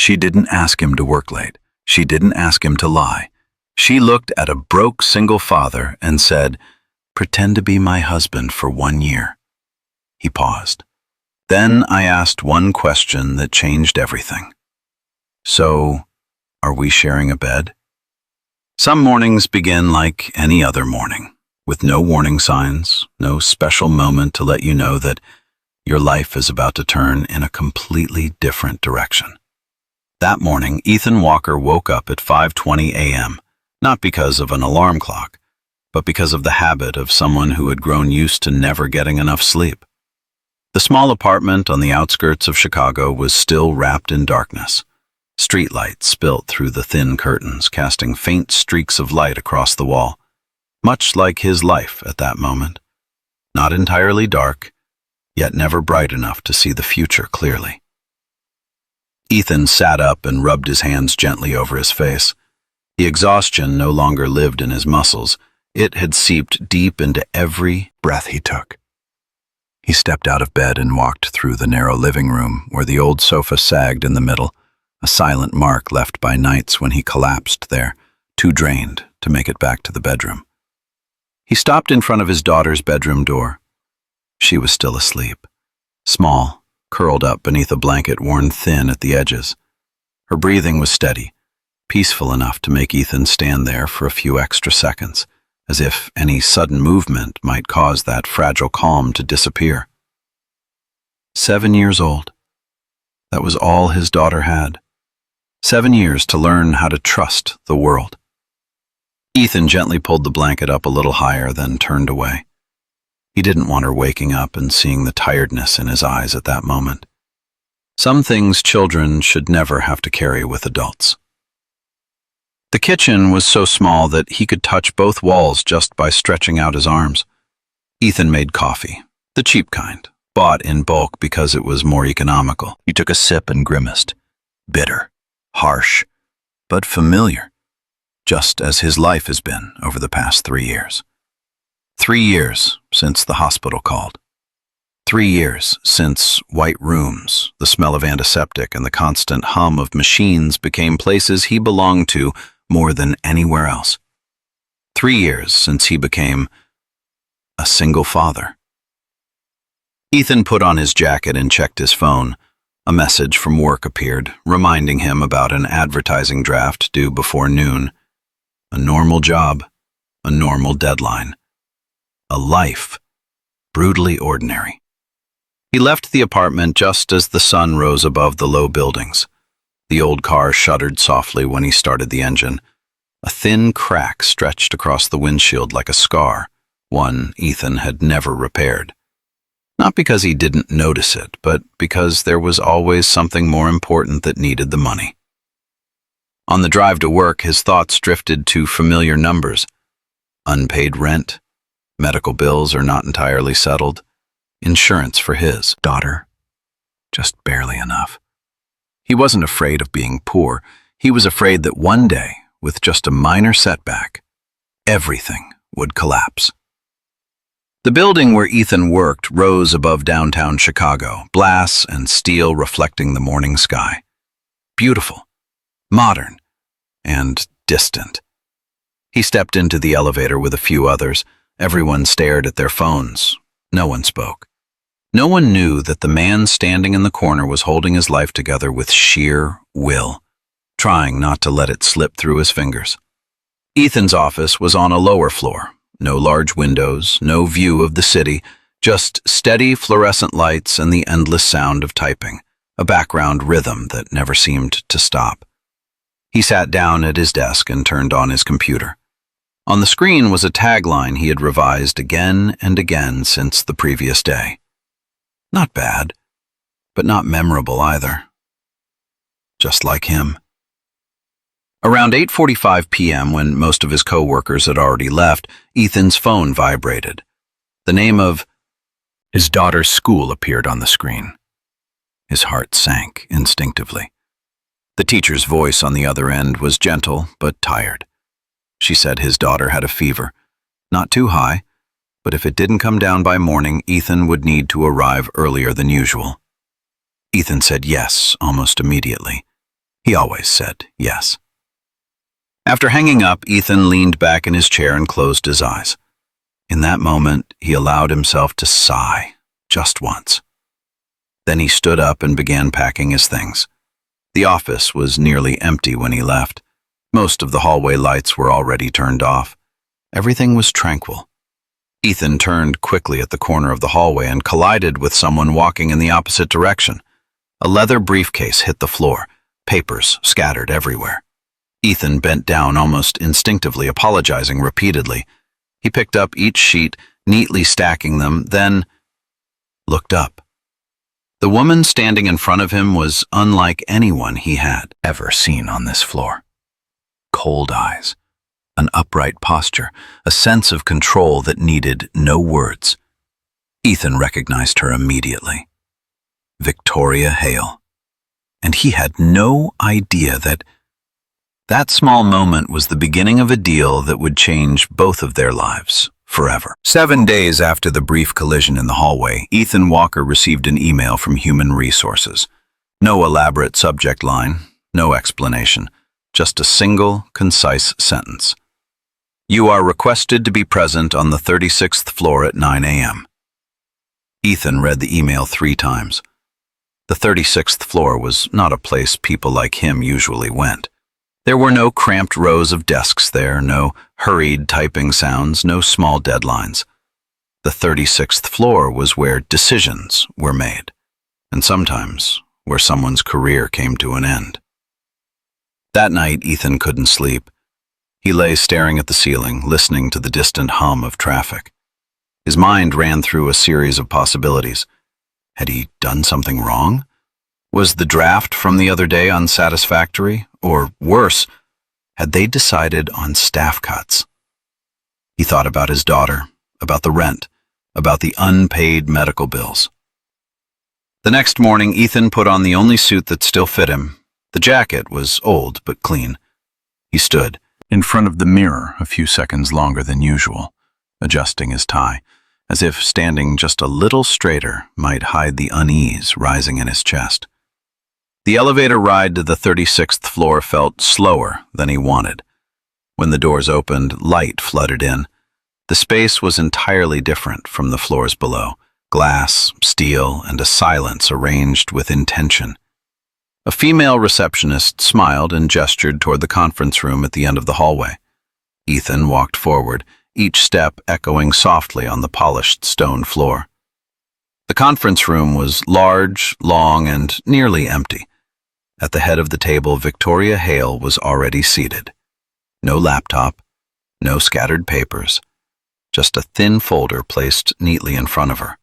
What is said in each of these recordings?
She didn't ask him to work late. She didn't ask him to lie. She looked at a broke single father and said, "Pretend to be my husband for 1 year." He paused. Then I asked one question that changed everything. "So, are we sharing a bed?" Some mornings begin like any other morning, with no warning signs, no special moment to let you know that your life is about to turn in a completely different direction. That morning, Ethan Walker woke up at 5:20 a.m., not because of an alarm clock, but because of the habit of someone who had grown used to never getting enough sleep. The small apartment on the outskirts of Chicago was still wrapped in darkness. Streetlights spilt through the thin curtains, casting faint streaks of light across the wall, much like his life at that moment. Not entirely dark, yet never bright enough to see the future clearly. Ethan sat up and rubbed his hands gently over his face. The exhaustion no longer lived in his muscles. It had seeped deep into every breath he took. He stepped out of bed and walked through the narrow living room where the old sofa sagged in the middle, a silent mark left by nights when he collapsed there, too drained to make it back to the bedroom. He stopped in front of his daughter's bedroom door. She was still asleep, small, curled up beneath a blanket worn thin at the edges. Her breathing was steady, peaceful enough to make Ethan stand there for a few extra seconds, as if any sudden movement might cause that fragile calm to disappear. 7 years old. That was all his daughter had. 7 years to learn how to trust the world. Ethan gently pulled the blanket up a little higher, then turned away. He didn't want her waking up and seeing the tiredness in his eyes at that moment. Some things children should never have to carry with adults. The kitchen was so small that he could touch both walls just by stretching out his arms. Ethan made coffee, the cheap kind, bought in bulk because it was more economical. He took a sip and grimaced. Bitter, harsh, but familiar, just as his life has been over the past 3 years. 3 years since the hospital called. 3 years since white rooms, the smell of antiseptic, and the constant hum of machines became places he belonged to more than anywhere else. 3 years since he became a single father. Ethan put on his jacket and checked his phone. A message from work appeared, reminding him about an advertising draft due before noon. A normal job, a normal deadline. A life, brutally ordinary. He left the apartment just as the sun rose above the low buildings. The old car shuddered softly when he started the engine. A thin crack stretched across the windshield like a scar, one Ethan had never repaired. Not because he didn't notice it, but because there was always something more important that needed the money. On the drive to work, his thoughts drifted to familiar numbers. Unpaid rent, medical bills are not entirely settled, insurance for his daughter, just barely enough. He wasn't afraid of being poor. He was afraid that one day, with just a minor setback, everything would collapse. The building where Ethan worked rose above downtown Chicago, glass and steel reflecting the morning sky. Beautiful, modern, and distant. He stepped into the elevator with a few others. Everyone stared at their phones. No one spoke. No one knew that the man standing in the corner was holding his life together with sheer will, trying not to let it slip through his fingers. Ethan's office was on a lower floor. No large windows, no view of the city, just steady fluorescent lights and the endless sound of typing, a background rhythm that never seemed to stop. He sat down at his desk and turned on his computer. On the screen was a tagline he had revised again and again since the previous day. Not bad, but not memorable either. Just like him. Around 8:45 p.m., when most of his co-workers had already left, Ethan's phone vibrated. The name of his daughter's school appeared on the screen. His heart sank instinctively. The teacher's voice on the other end was gentle but tired. She said his daughter had a fever, not too high, but if it didn't come down by morning, Ethan would need to arrive earlier than usual. Ethan said yes almost immediately. He always said yes. After hanging up, Ethan leaned back in his chair and closed his eyes. In that moment, he allowed himself to sigh, just once. Then he stood up and began packing his things. The office was nearly empty when he left. Most of the hallway lights were already turned off. Everything was tranquil. Ethan turned quickly at the corner of the hallway and collided with someone walking in the opposite direction. A leather briefcase hit the floor, papers scattered everywhere. Ethan bent down almost instinctively, apologizing repeatedly. He picked up each sheet, neatly stacking them, then looked up. The woman standing in front of him was unlike anyone he had ever seen on this floor. Cold eyes, an upright posture, a sense of control that needed no words. Ethan recognized her immediately. Victoria Hale. And he had no idea that small moment was the beginning of a deal that would change both of their lives forever. 7 days after the brief collision in the hallway, Ethan Walker received an email from Human Resources. No elaborate subject line, no explanation, just a single, concise sentence. You are requested to be present on the 36th floor at 9 a.m. Ethan read the email 3 times. The 36th floor was not a place people like him usually went. There were no cramped rows of desks there, no hurried typing sounds, no small deadlines. The 36th floor was where decisions were made, and sometimes where someone's career came to an end. That night, Ethan couldn't sleep. He lay staring at the ceiling, listening to the distant hum of traffic. His mind ran through a series of possibilities. Had he done something wrong? Was the draft from the other day unsatisfactory? Or worse, had they decided on staff cuts? He thought about his daughter, about the rent, about the unpaid medical bills. The next morning, Ethan put on the only suit that still fit him. The jacket was old but clean. He stood in front of the mirror a few seconds longer than usual, adjusting his tie, as if standing just a little straighter might hide the unease rising in his chest. The elevator ride to the 36th floor felt slower than he wanted. When the doors opened, light flooded in. The space was entirely different from the floors below. Glass, steel, and a silence arranged with intention. A female receptionist smiled and gestured toward the conference room at the end of the hallway. Ethan walked forward, each step echoing softly on the polished stone floor. The conference room was large, long, and nearly empty. At the head of the table, Victoria Hale was already seated. No laptop, no scattered papers, just a thin folder placed neatly in front of her.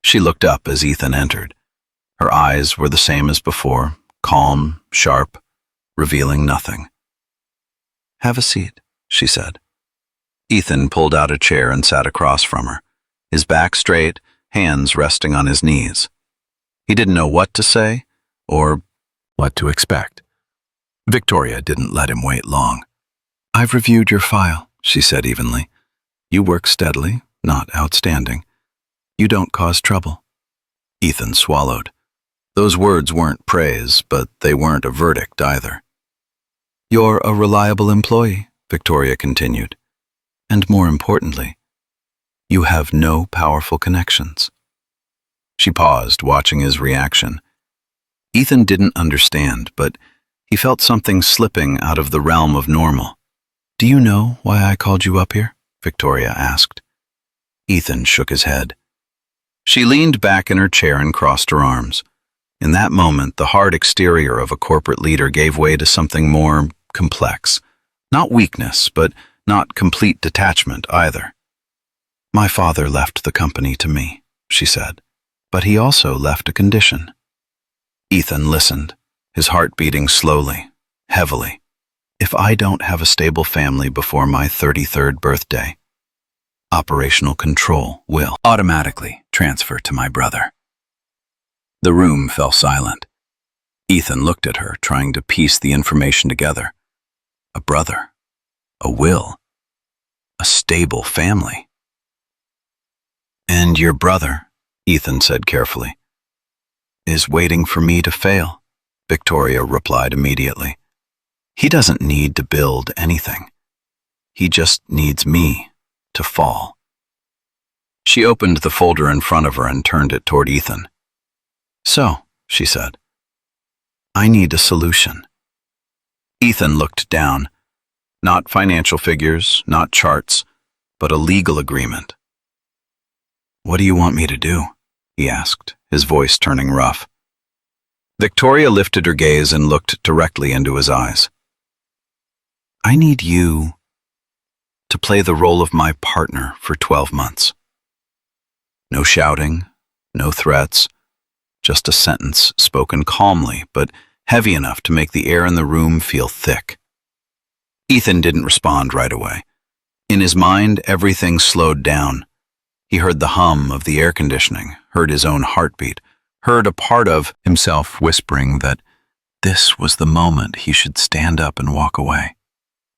She looked up as Ethan entered. Her eyes were the same as before, calm, sharp, revealing nothing. "Have a seat," she said. Ethan pulled out a chair and sat across from her, his back straight, hands resting on his knees. He didn't know what to say or what to expect. Victoria didn't let him wait long. "I've reviewed your file," she said evenly. "You work steadily, not outstanding. You don't cause trouble." Ethan swallowed. Those words weren't praise, but they weren't a verdict either. "You're a reliable employee," Victoria continued. "And more importantly, you have no powerful connections." She paused, watching his reaction. Ethan didn't understand, but he felt something slipping out of the realm of normal. "Do you know why I called you up here?" Victoria asked. Ethan shook his head. She leaned back in her chair and crossed her arms. In that moment, the hard exterior of a corporate leader gave way to something more complex. Not weakness, but not complete detachment either. "My father left the company to me," she said, "but he also left a condition." Ethan listened, his heart beating slowly, heavily. "If I don't have a stable family before my 33rd birthday, operational control will automatically transfer to my brother." The room fell silent. Ethan looked at her, trying to piece the information together. A brother, a will, a stable family. "And your brother," Ethan said carefully, "is waiting for me to fail." Victoria replied immediately. He doesn't need to build anything. He just needs me to fall. She opened the folder in front of her and turned it toward Ethan. So, she said, I need a solution. Ethan looked down. Not financial figures, not charts, but a legal agreement. What do you want me to do? He asked, his voice turning rough. Victoria lifted her gaze and looked directly into his eyes. I need you to play the role of my partner for 12 months. No shouting, no threats, just a sentence spoken calmly, but heavy enough to make the air in the room feel thick. Ethan didn't respond right away. In his mind, everything slowed down. He heard the hum of the air conditioning, heard his own heartbeat, heard a part of himself whispering that this was the moment he should stand up and walk away.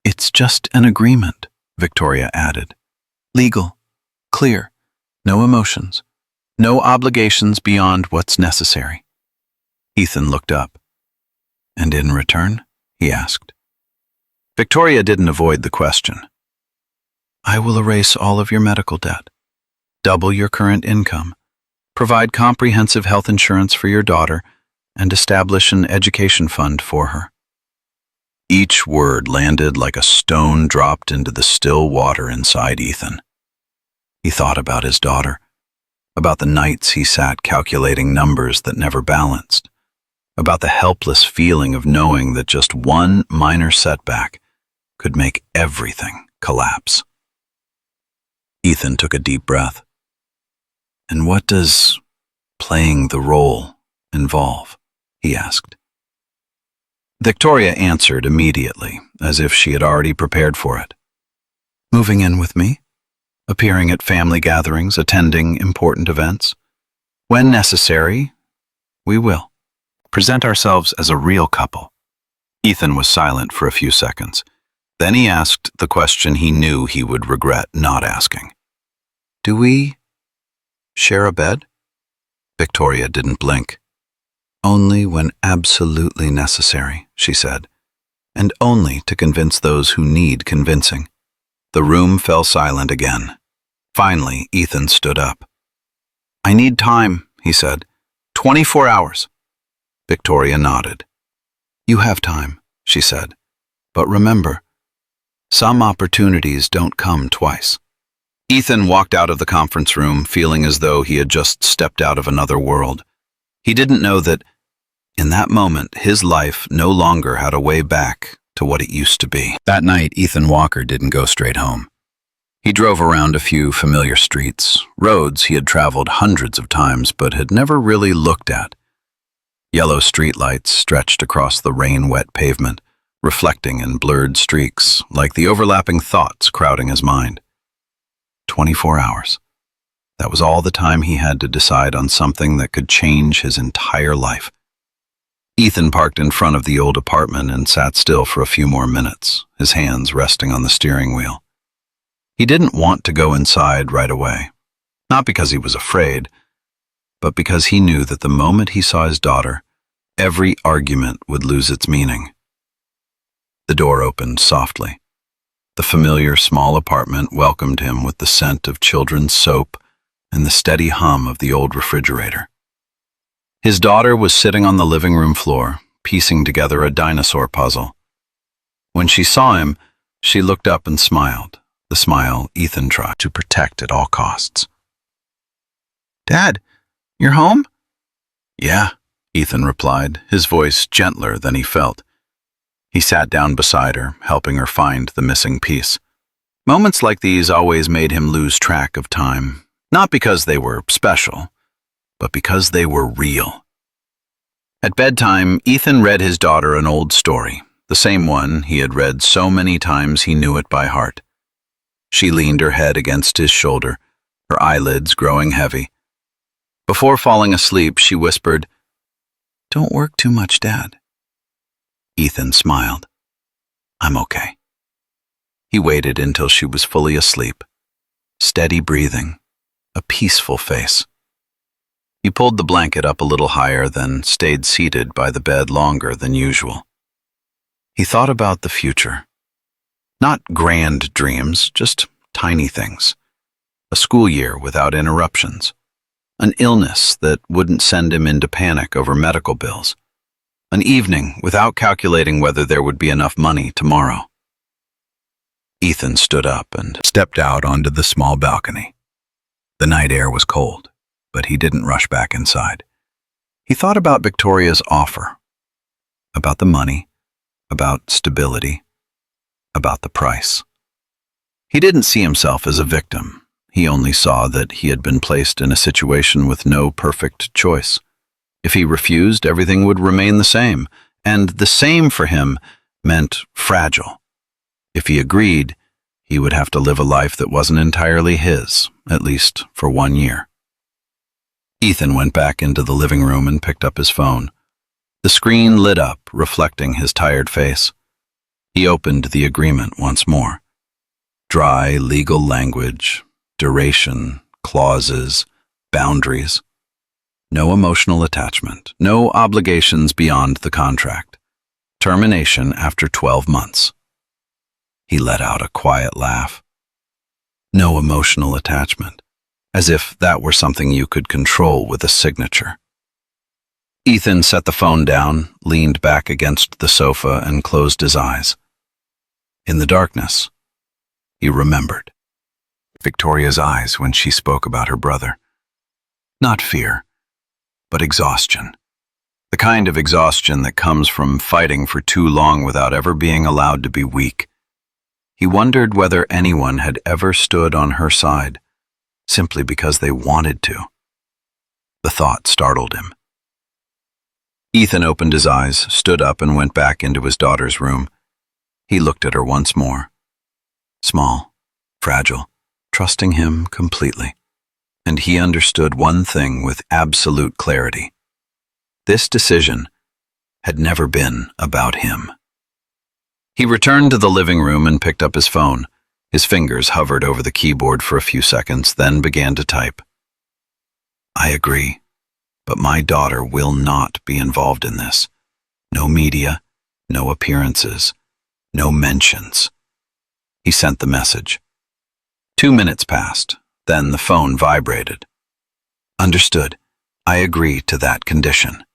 It's just an agreement, Victoria added. Legal, clear, no emotions, no obligations beyond what's necessary. Ethan looked up. And in return? He asked. Victoria didn't avoid the question. I will erase all of your medical debt, double your current income, provide comprehensive health insurance for your daughter, and establish an education fund for her. Each word landed like a stone dropped into the still water inside Ethan. He thought about his daughter, about the nights he sat calculating numbers that never balanced, about the helpless feeling of knowing that just one minor setback could make everything collapse. Ethan took a deep breath. And what does playing the role involve? He asked. Victoria answered immediately, as if she had already prepared for it. Moving in with me, appearing at family gatherings, attending important events. When necessary, we will. Present ourselves as a real couple. Ethan was silent for a few seconds. Then he asked the question he knew he would regret not asking. Do we share a bed? Victoria didn't blink. Only when absolutely necessary, she said, and only to convince those who need convincing. The room fell silent again. Finally, Ethan stood up. I need time, he said. 24 hours. Victoria nodded. You have time, she said, but remember, some opportunities don't come twice. Ethan walked out of the conference room feeling as though he had just stepped out of another world. He didn't know that, in that moment, his life no longer had a way back to what it used to be. That night, Ethan Walker didn't go straight home. He drove around a few familiar streets, roads he had traveled hundreds of times but had never really looked at. Yellow streetlights stretched across the rain-wet pavement, reflecting in blurred streaks, like the overlapping thoughts crowding his mind. 24 hours. That was all the time he had to decide on something that could change his entire life. Ethan parked in front of the old apartment and sat still for a few more minutes, his hands resting on the steering wheel. He didn't want to go inside right away, not because he was afraid, but because he knew that the moment he saw his daughter, every argument would lose its meaning. The door opened softly. The familiar small apartment welcomed him with the scent of children's soap and the steady hum of the old refrigerator. His daughter was sitting on the living room floor, piecing together a dinosaur puzzle. When she saw him, she looked up and smiled, the smile Ethan tried to protect at all costs. Dad, you're home? Yeah, Ethan replied, his voice gentler than he felt. He sat down beside her, helping her find the missing piece. Moments like these always made him lose track of time, not because they were special, but because they were real. At bedtime, Ethan read his daughter an old story, the same one he had read so many times he knew it by heart. She leaned her head against his shoulder, her eyelids growing heavy. Before falling asleep, she whispered, "Don't work too much, Dad." Ethan smiled. "I'm okay." He waited until she was fully asleep, steady breathing, a peaceful face. He pulled the blanket up a little higher, then stayed seated by the bed longer than usual. He thought about the future. Not grand dreams, just tiny things. A school year without interruptions. An illness that wouldn't send him into panic over medical bills. An evening without calculating whether there would be enough money tomorrow. Ethan stood up and stepped out onto the small balcony. The night air was cold, but he didn't rush back inside. He thought about Victoria's offer, about the money, about stability, about the price. He didn't see himself as a victim. He only saw that he had been placed in a situation with no perfect choice. If he refused, everything would remain the same, and the same for him meant fragile. If he agreed, he would have to live a life that wasn't entirely his, at least for 1 year. Ethan went back into the living room and picked up his phone. The screen lit up, reflecting his tired face. He opened the agreement once more. Dry legal language, duration, clauses, boundaries. No emotional attachment, no obligations beyond the contract. Termination after 12 months. He let out a quiet laugh. No emotional attachment, as if that were something you could control with a signature. Ethan set the phone down, leaned back against the sofa, and closed his eyes. In the darkness, he remembered Victoria's eyes when she spoke about her brother. Not fear, but exhaustion. The kind of exhaustion that comes from fighting for too long without ever being allowed to be weak. He wondered whether anyone had ever stood on her side, simply because they wanted to. The thought startled him. Ethan opened his eyes, stood up, and went back into his daughter's room. He looked at her once more. Small, fragile, trusting him completely. And he understood one thing with absolute clarity. This decision had never been about him. He returned to the living room and picked up his phone. His fingers hovered over the keyboard for a few seconds, then began to type. I agree, but my daughter will not be involved in this. No media, no appearances, no mentions. He sent the message. 2 minutes passed, then the phone vibrated. Understood. I agree to that condition.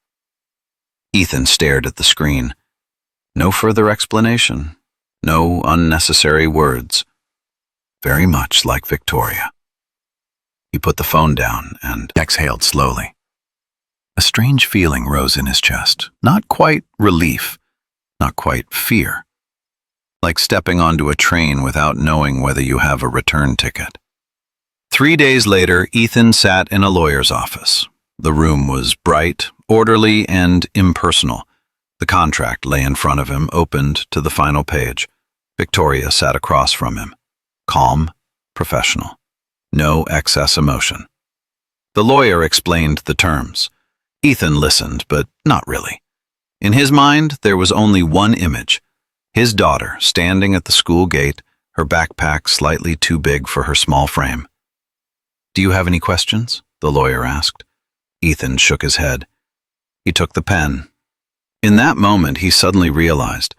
Ethan stared at the screen. No further explanation, no unnecessary words. Very much like Victoria. He put the phone down and exhaled slowly. A strange feeling rose in his chest, not quite relief, not quite fear. Like stepping onto a train without knowing whether you have a return ticket. 3 days later, Ethan sat in a lawyer's office. The room was bright, orderly, and impersonal. The contract lay in front of him, opened to the final page. Victoria sat across from him. Calm, professional. No excess emotion. The lawyer explained the terms. Ethan listened, but not really. In his mind, there was only one image. His daughter standing at the school gate, her backpack slightly too big for her small frame. Do you have any questions? The lawyer asked. Ethan shook his head. He took the pen. In that moment, he suddenly realized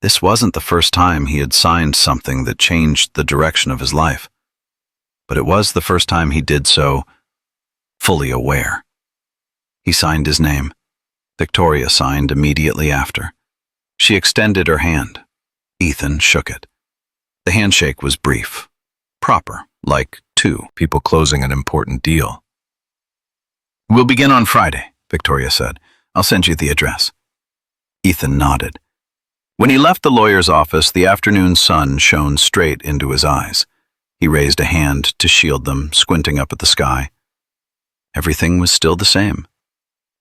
this wasn't the first time he had signed something that changed the direction of his life. But it was the first time he did so fully aware. He signed his name. Victoria signed immediately after. She extended her hand. Ethan shook it. The handshake was brief, proper, like two people closing an important deal. We'll begin on Friday, Victoria said. I'll send you the address. Ethan nodded. When he left the lawyer's office, the afternoon sun shone straight into his eyes. He raised a hand to shield them, squinting up at the sky. Everything was still the same.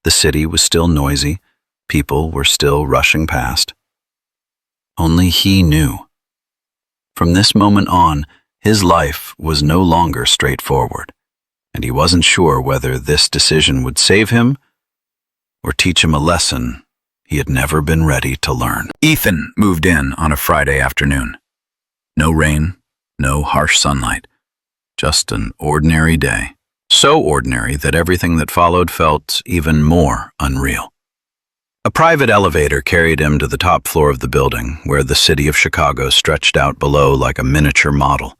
The city was still noisy. People were still rushing past. Only he knew. From this moment on, his life was no longer straightforward, and he wasn't sure whether this decision would save him or teach him a lesson he had never been ready to learn. Ethan moved in on a Friday afternoon. No rain, no harsh sunlight, just an ordinary day, so ordinary that everything that followed felt even more unreal. A private elevator carried him to the top floor of the building, where the city of Chicago stretched out below like a miniature model.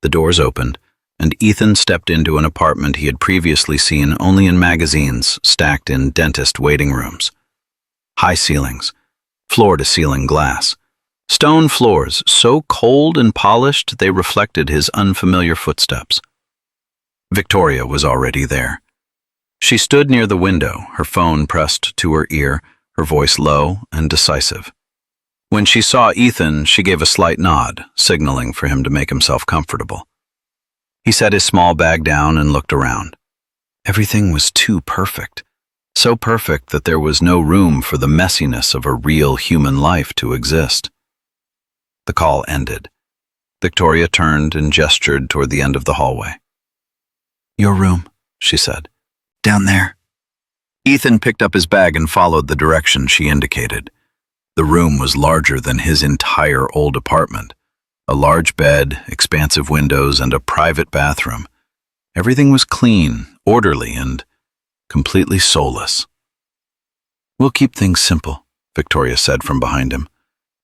The doors opened, and Ethan stepped into an apartment he had previously seen only in magazines stacked in dentist waiting rooms. High ceilings, floor-to-ceiling glass, stone floors so cold and polished they reflected his unfamiliar footsteps. Victoria was already there. She stood near the window, her phone pressed to her ear, her voice low and decisive. When she saw Ethan, she gave a slight nod, signaling for him to make himself comfortable. He set his small bag down and looked around. Everything was too perfect, so perfect that there was no room for the messiness of a real human life to exist. The call ended. Victoria turned and gestured toward the end of the hallway. "Your room," she said. "Down there." Ethan picked up his bag and followed the direction she indicated. The room was larger than his entire old apartment. A large bed, expansive windows, and a private bathroom. Everything was clean, orderly, and completely soulless. "We'll keep things simple," Victoria said from behind him.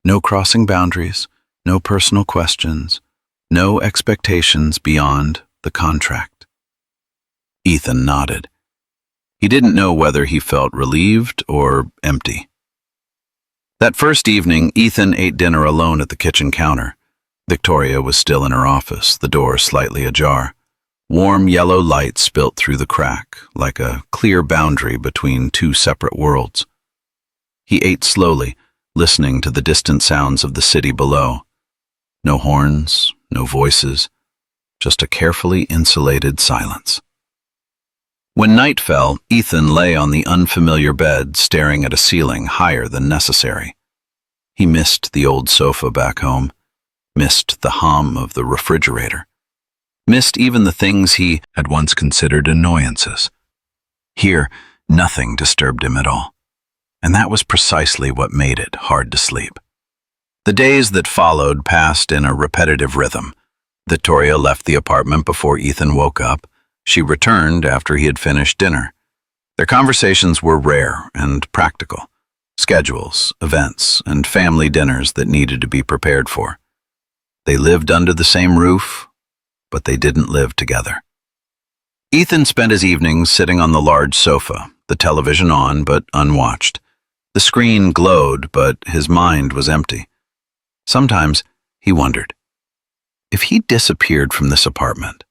"No crossing boundaries, no personal questions, no expectations beyond the contract." Ethan nodded. He didn't know whether he felt relieved or empty. That first evening, Ethan ate dinner alone at the kitchen counter. Victoria was still in her office, the door slightly ajar. Warm yellow light spilt through the crack, like a clear boundary between two separate worlds. He ate slowly, listening to the distant sounds of the city below. No horns, no voices, just a carefully insulated silence. When night fell, Ethan lay on the unfamiliar bed, staring at a ceiling higher than necessary. He missed the old sofa back home, missed the hum of the refrigerator, missed even the things he had once considered annoyances. Here, nothing disturbed him at all, and that was precisely what made it hard to sleep. The days that followed passed in a repetitive rhythm. Victoria left the apartment before Ethan woke up. She returned after he had finished dinner. Their conversations were rare and practical. Schedules, events, and family dinners that needed to be prepared for. They lived under the same roof, but they didn't live together. Ethan spent his evenings sitting on the large sofa, the television on but unwatched. The screen glowed, but his mind was empty. Sometimes he wondered, if he disappeared from this apartment,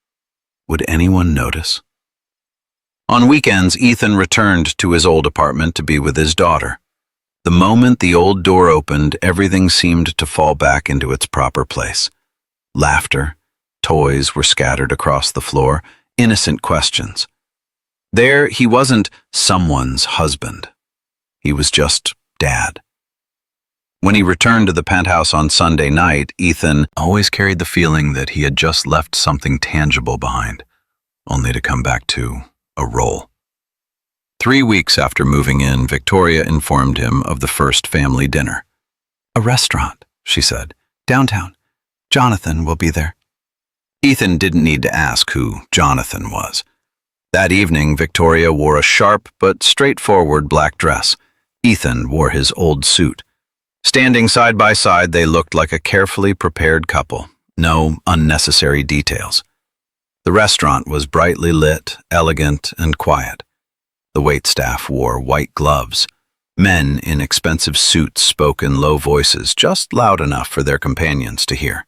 would anyone notice? On weekends, Ethan returned to his old apartment to be with his daughter. The moment the old door opened, everything seemed to fall back into its proper place. Laughter, toys were scattered across the floor, innocent questions. There, he wasn't someone's husband. He was just Dad. When he returned to the penthouse on Sunday night, Ethan always carried the feeling that he had just left something tangible behind, only to come back to a role. 3 weeks after moving in, Victoria informed him of the first family dinner. "A restaurant," she said, "downtown. Jonathan will be there." Ethan didn't need to ask who Jonathan was. That evening, Victoria wore a sharp but straightforward black dress. Ethan wore his old suit. Standing side by side, they looked like a carefully prepared couple. No unnecessary details. The restaurant was brightly lit, elegant, and quiet. The waitstaff wore white gloves. Men in expensive suits spoke in low voices, just loud enough for their companions to hear.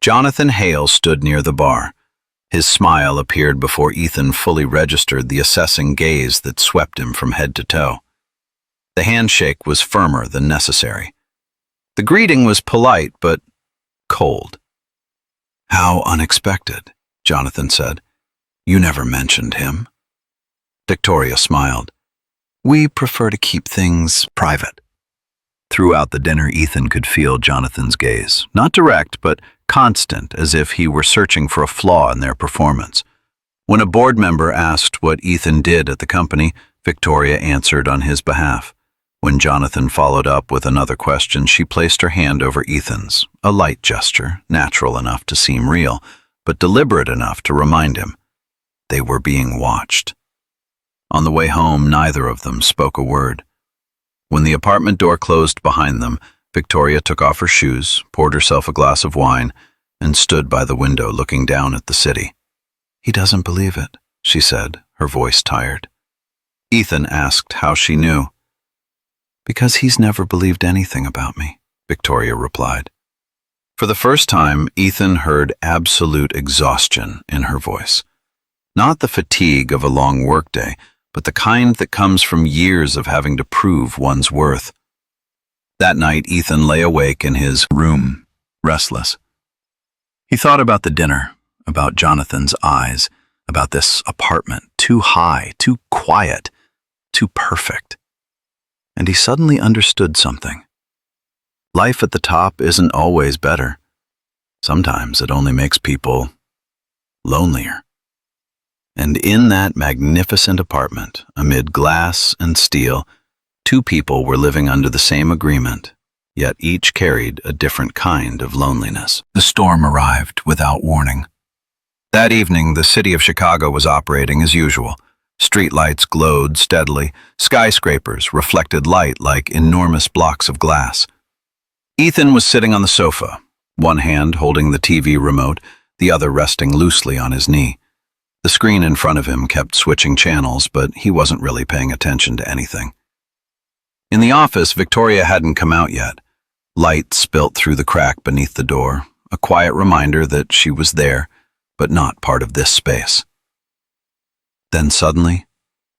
Jonathan Hale stood near the bar. His smile appeared before Ethan fully registered the assessing gaze that swept him from head to toe. The handshake was firmer than necessary. The greeting was polite, but cold. "How unexpected," Jonathan said. "You never mentioned him." Victoria smiled. "We prefer to keep things private." Throughout the dinner, Ethan could feel Jonathan's gaze, not direct, but constant, as if he were searching for a flaw in their performance. When a board member asked what Ethan did at the company, Victoria answered on his behalf. When Jonathan followed up with another question, she placed her hand over Ethan's, a light gesture, natural enough to seem real, but deliberate enough to remind him. They were being watched. On the way home, neither of them spoke a word. When the apartment door closed behind them, Victoria took off her shoes, poured herself a glass of wine, and stood by the window looking down at the city. "He doesn't believe it," she said, her voice tired. Ethan asked how she knew. "Because he's never believed anything about me," Victoria replied. For the first time, Ethan heard absolute exhaustion in her voice. Not the fatigue of a long workday, but the kind that comes from years of having to prove one's worth. That night, Ethan lay awake in his room, restless. He thought about the dinner, about Jonathan's eyes, about this apartment, too high, too quiet, too perfect. And he suddenly understood something. Life at the top isn't always better. Sometimes it only makes people lonelier. And in that magnificent apartment, amid glass and steel, two people were living under the same agreement, yet each carried a different kind of loneliness. The storm arrived without warning. That evening, the city of Chicago was operating as usual. Streetlights glowed steadily. Skyscrapers reflected light like enormous blocks of glass. Ethan was sitting on the sofa, one hand holding the TV remote, the other resting loosely on his knee. The screen in front of him kept switching channels, but he wasn't really paying attention to anything. In the office, Victoria hadn't come out yet. Light spilt through the crack beneath the door, a quiet reminder that she was there, but not part of this space. Then suddenly,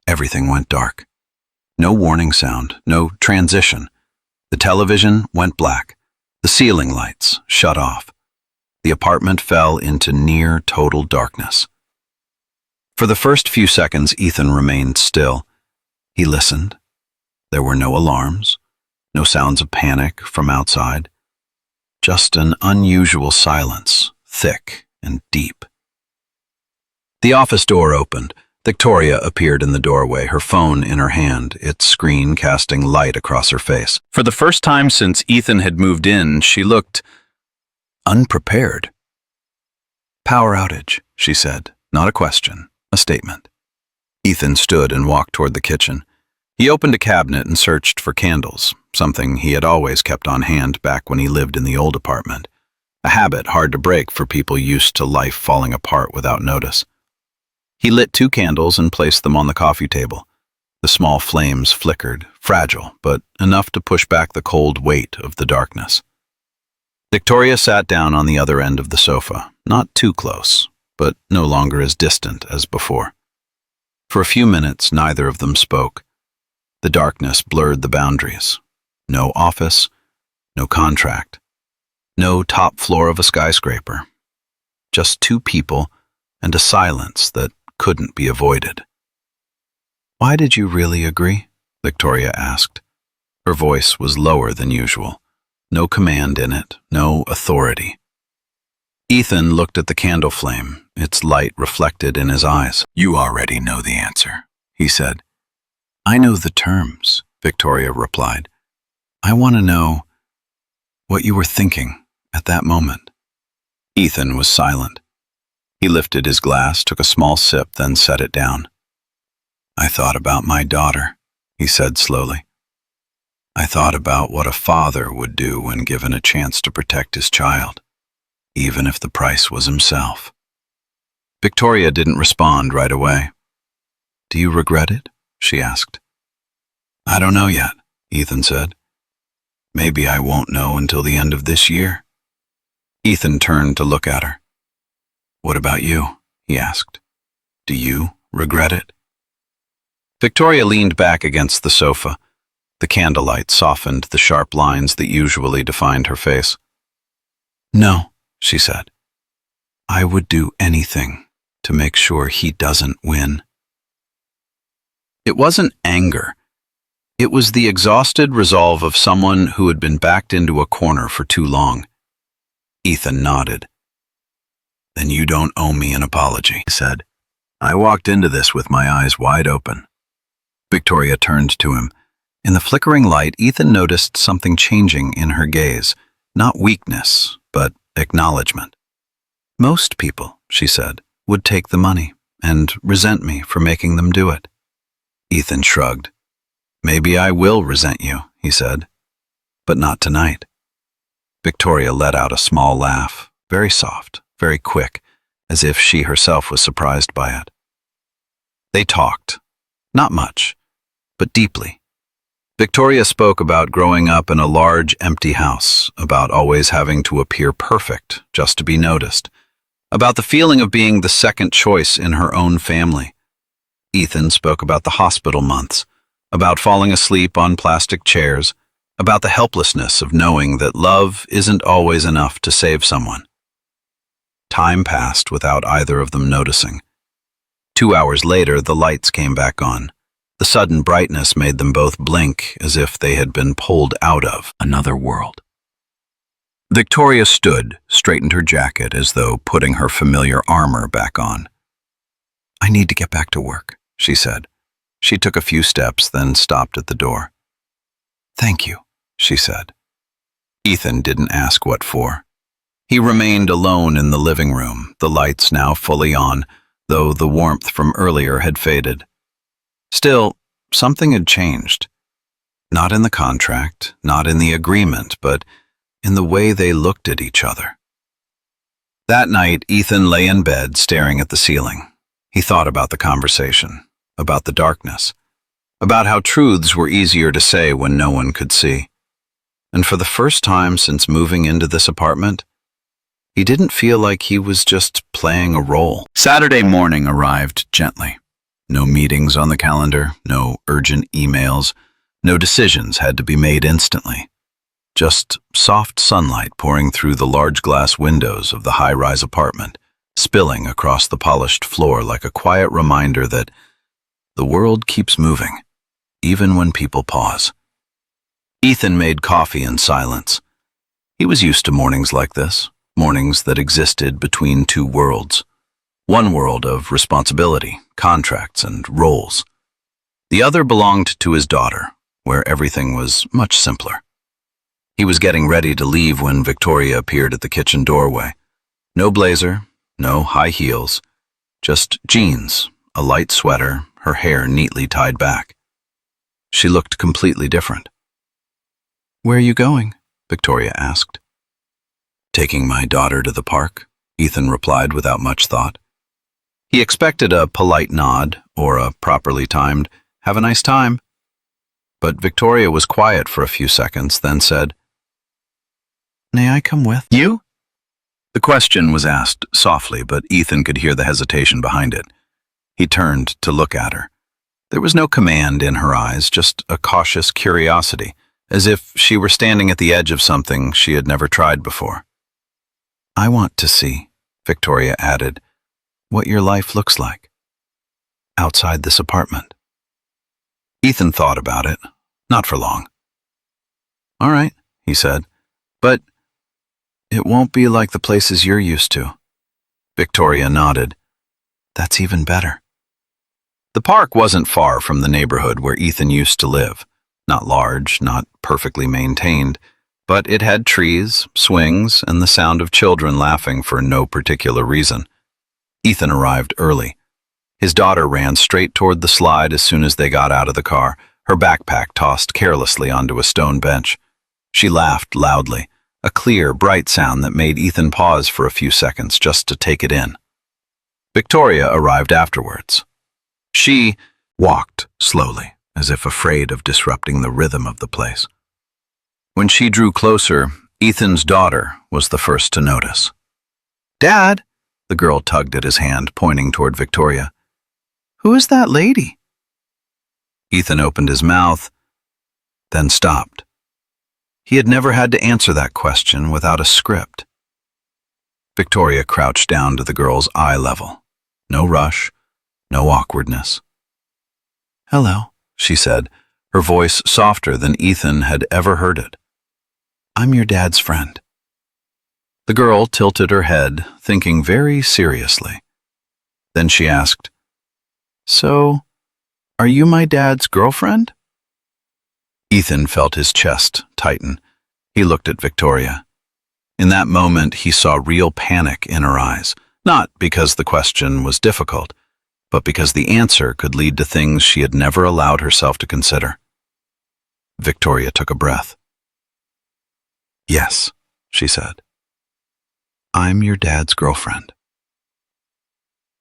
everything went dark. No warning sound, no transition. The television went black. The ceiling lights shut off. The apartment fell into near total darkness. For the first few seconds, Ethan remained still. He listened. There were no alarms, no sounds of panic from outside. Just an unusual silence, thick and deep. The office door opened. Victoria appeared in the doorway, her phone in her hand, its screen casting light across her face. For the first time since Ethan had moved in, she looked unprepared. "Power outage," she said, not a question. A statement. Ethan stood and walked toward the kitchen. He opened a cabinet and searched for candles, something he had always kept on hand back when he lived in the old apartment, a habit hard to break for people used to life falling apart without notice. He lit 2 candles and placed them on the coffee table. The small flames flickered, fragile, but enough to push back the cold weight of the darkness. Victoria sat down on the other end of the sofa, not too close, but no longer as distant as before. For a few minutes, neither of them spoke. The darkness blurred the boundaries. No office, no contract, no top floor of a skyscraper. Just 2 people and a silence that couldn't be avoided. "Why did you really agree?" Victoria asked. Her voice was lower than usual. No command in it, no authority. Ethan looked at the candle flame, its light reflected in his eyes. "You already know the answer," he said. "I know the terms," Victoria replied. "I want to know what you were thinking at that moment." Ethan was silent. He lifted his glass, took a small sip, then set it down. "I thought about my daughter," he said slowly. "I thought about what a father would do when given a chance to protect his child, even if the price was himself." Victoria didn't respond right away. "Do you regret it?" she asked. "I don't know yet," Ethan said. "Maybe I won't know until the end of this year." Ethan turned to look at her. "What about you?" he asked. "Do you regret it?" Victoria leaned back against the sofa. The candlelight softened the sharp lines that usually defined her face. "No," she said. "I would do anything to make sure he doesn't win." It wasn't anger. It was the exhausted resolve of someone who had been backed into a corner for too long. Ethan nodded. "Then you don't owe me an apology," he said. "I walked into this with my eyes wide open." Victoria turned to him. In the flickering light, Ethan noticed something changing in her gaze, not weakness, but acknowledgement. "Most people," she said, "would take the money. and resent me for making them do it. Ethan shrugged. Maybe I will resent you, he said, but not tonight. Victoria let out a small laugh, very soft, very quick, as if she herself was surprised by it. They talked, not much, but deeply. Victoria spoke about growing up in a large, empty house, about always having to appear perfect just to be noticed, about the feeling of being the second choice in her own family. Ethan spoke about the hospital months, about falling asleep on plastic chairs, about the helplessness of knowing that love isn't always enough to save someone. Time passed without either of them noticing. 2 hours later, the lights came back on. The sudden brightness made them both blink as if they had been pulled out of another world. Victoria stood, straightened her jacket as though putting her familiar armor back on. I need to get back to work, she said. She took a few steps, then stopped at the door. Thank you, she said. Ethan didn't ask what for. He remained alone in the living room, the lights now fully on, though the warmth from earlier had faded. Still, something had changed. Not in the contract, not in the agreement, but in the way they looked at each other. That night, Ethan lay in bed staring at the ceiling. He thought about the conversation, about the darkness, about how truths were easier to say when no one could see. And for the first time since moving into this apartment, he didn't feel like he was just playing a role. Saturday morning arrived gently. No meetings on the calendar, no urgent emails, no decisions had to be made instantly. Just soft sunlight pouring through the large glass windows of the high-rise apartment, spilling across the polished floor like a quiet reminder that the world keeps moving, even when people pause. Ethan made coffee in silence. He was used to mornings like this, mornings that existed between two worlds. One world of responsibility, contracts, and roles. The other belonged to his daughter, where everything was much simpler. He was getting ready to leave when Victoria appeared at the kitchen doorway. No blazer, no high heels, just jeans, a light sweater, her hair neatly tied back. She looked completely different. Where are you going? Victoria asked. Taking my daughter to the park, Ethan replied without much thought. He expected a polite nod or a properly timed, "Have a nice time." But Victoria was quiet for a few seconds, then said, "May I come with you?" The question was asked softly, but Ethan could hear the hesitation behind it. He turned to look at her. There was no command in her eyes, just a cautious curiosity, as if she were standing at the edge of something she had never tried before. "I want to see," Victoria added, "what your life looks like outside this apartment." Ethan thought about it, not for long. "All right," he said, "but it won't be like the places you're used to." Victoria nodded. "That's even better." The park wasn't far from the neighborhood where Ethan used to live. Not large, not perfectly maintained, but it had trees, swings, and the sound of children laughing for no particular reason. Ethan arrived early. His daughter ran straight toward the slide as soon as they got out of the car, her backpack tossed carelessly onto a stone bench. She laughed loudly, a clear, bright sound that made Ethan pause for a few seconds just to take it in. Victoria arrived afterwards. She walked slowly, as if afraid of disrupting the rhythm of the place. When she drew closer, Ethan's daughter was the first to notice. "Dad," the girl tugged at his hand, pointing toward Victoria. "Who is that lady?" Ethan opened his mouth, then stopped. He had never had to answer that question without a script. Victoria crouched down to the girl's eye level. No rush, no awkwardness. "Hello," she said, her voice softer than Ethan had ever heard it. "I'm your dad's friend." The girl tilted her head, thinking very seriously. Then she asked, "So, are you my dad's girlfriend?" Ethan felt his chest tighten. He looked at Victoria. In that moment, he saw real panic in her eyes, not because the question was difficult, but because the answer could lead to things she had never allowed herself to consider. Victoria took a breath. "Yes," she said. "I'm your dad's girlfriend."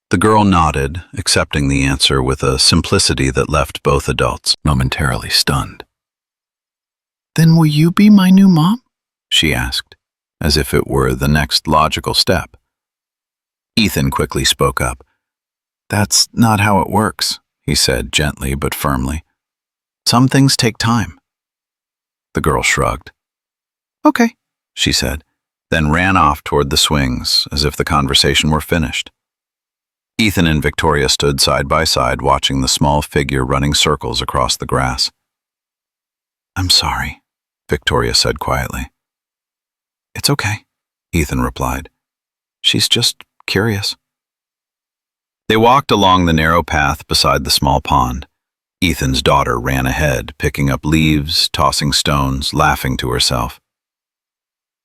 The girl nodded, accepting the answer with a simplicity that left both adults momentarily stunned. "Then will you be my new mom?" she asked, as if it were the next logical step. Ethan quickly spoke up. "That's not how it works," he said gently but firmly. "Some things take time." The girl shrugged. "Okay," she said, then ran off toward the swings as if the conversation were finished. Ethan and Victoria stood side by side watching the small figure running circles across the grass. "I'm sorry," Victoria said quietly. "It's okay," Ethan replied. "She's just curious." They walked along the narrow path beside the small pond. Ethan's daughter ran ahead, picking up leaves, tossing stones, laughing to herself.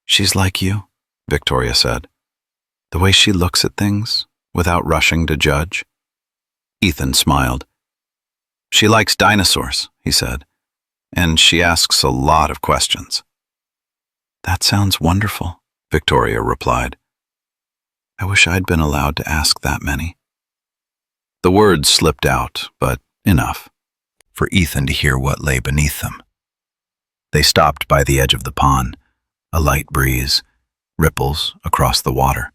"She's like you," Victoria said. "The way she looks at things, without rushing to judge." Ethan smiled. "She likes dinosaurs," he said, "and she asks a lot of questions." "That sounds wonderful," Victoria replied. "I wish I'd been allowed to ask that many." The words slipped out, but enough for Ethan to hear what lay beneath them. They stopped by the edge of the pond, a light breeze, ripples across the water.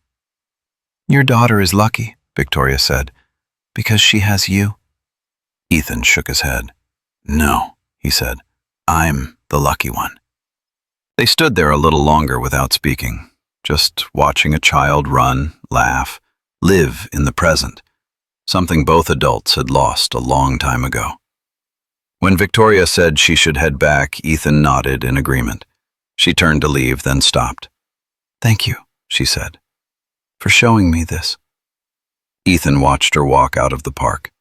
"Your daughter is lucky," Victoria said, "because she has you." Ethan shook his head. "No," he said, "I'm the lucky one." They stood there a little longer without speaking, just watching a child run, laugh, live in the present, something both adults had lost a long time ago. When Victoria said she should head back, Ethan nodded in agreement. She turned to leave, then stopped. "Thank you," she said, "for showing me this." Ethan watched her walk out of the park.